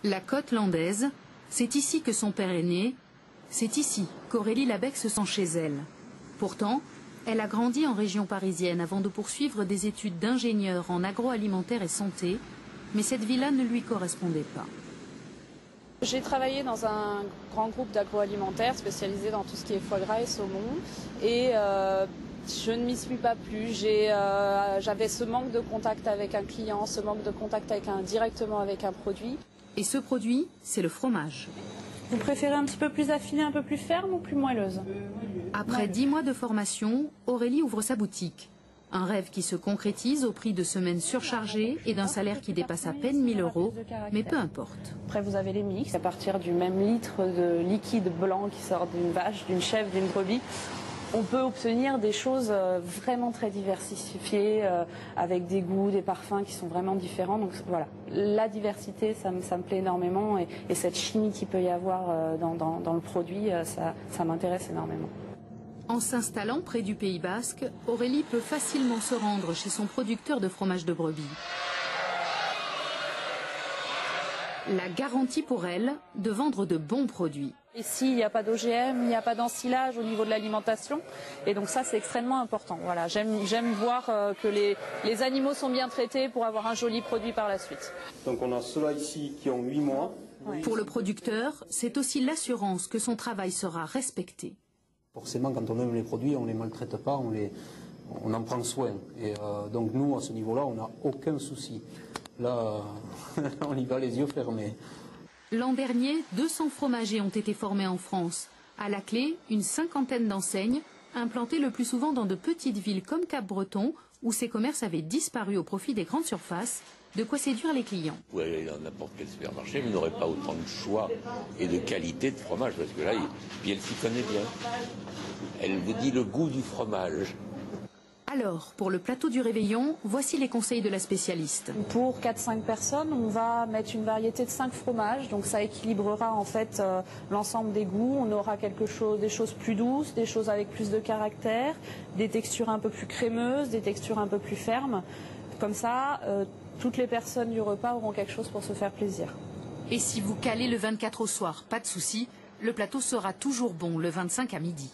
La côte landaise, c'est ici que son père est né, c'est ici qu'Aurélie Labec se sent chez elle. Pourtant, elle a grandi en région parisienne avant de poursuivre des études d'ingénieur en agroalimentaire et santé, mais cette vie-là ne lui correspondait pas. J'ai travaillé dans un grand groupe d'agroalimentaire spécialisé dans tout ce qui est foie gras et saumon et je ne m'y suis pas plu. J'avais ce manque de contact avec un client, ce manque de contact directement avec un produit. Et ce produit, c'est le fromage. Vous préférez un petit peu plus affiné, un peu plus ferme ou plus moelleuse? Après 10 mois de formation, Aurélie ouvre sa boutique. Un rêve qui se concrétise au prix de semaines surchargées et d'un salaire qui dépasse à peine 1 000 €, mais peu importe. Après, vous avez les mix. À partir du même litre de liquide blanc qui sort d'une vache, d'une chèvre, d'une brebis, on peut obtenir des choses vraiment très diversifiées, avec des goûts, des parfums qui sont vraiment différents. Donc voilà, la diversité, ça me plaît énormément et cette chimie qu'il peut y avoir dans le produit, ça m'intéresse énormément. En s'installant près du Pays Basque, Aurélie peut facilement se rendre chez son producteur de fromage de brebis. La garantie pour elle de vendre de bons produits. Ici, il n'y a pas d'OGM, il n'y a pas d'ensilage au niveau de l'alimentation. Et donc ça, c'est extrêmement important. Voilà, j'aime voir que les animaux sont bien traités pour avoir un joli produit par la suite. Donc on a ceux-là ici qui ont 8 mois. Pour le producteur, c'est aussi l'assurance que son travail sera respecté. Forcément, quand on aime les produits, on ne les maltraite pas, on en prend soin. Et donc nous, à ce niveau-là, on n'a aucun souci. Là, on y va les yeux fermés. L'an dernier, 200 fromagers ont été formés en France. À la clé, une 50aine d'enseignes, implantées le plus souvent dans de petites villes comme Cap-Breton, où ces commerces avaient disparu au profit des grandes surfaces, de quoi séduire les clients. Vous pouvez aller dans n'importe quel supermarché, vous n'aurez pas autant de choix et de qualité de fromage, parce que là, puis elle s'y connaît bien. Elle vous dit le goût du fromage. Alors, pour le plateau du réveillon, voici les conseils de la spécialiste. Pour 4-5 personnes, on va mettre une variété de 5 fromages, donc ça équilibrera en fait l'ensemble des goûts. On aura des choses plus douces, des choses avec plus de caractère, des textures un peu plus crémeuses, des textures un peu plus fermes. Comme ça, toutes les personnes du repas auront quelque chose pour se faire plaisir. Et si vous calez le 24 au soir, pas de souci, le plateau sera toujours bon le 25 à midi.